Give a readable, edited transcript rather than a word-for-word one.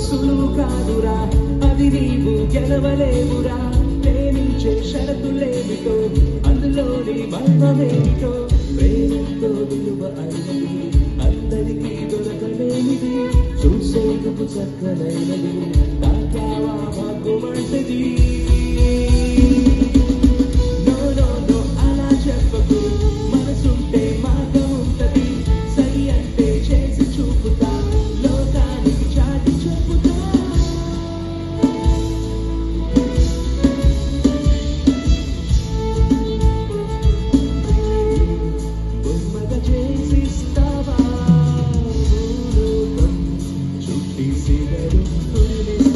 సులువు కాదురా అది నీవు గెలవలేవురా ప్రేమించే షరతులేమిటో అందులోని మర్మమేమిటో ప్రేమతో విలువ అయినది అందరికీ దొరకలేనిది చూసేందుకు చక్కనైనది తాకావా మగ్గుమంటది This is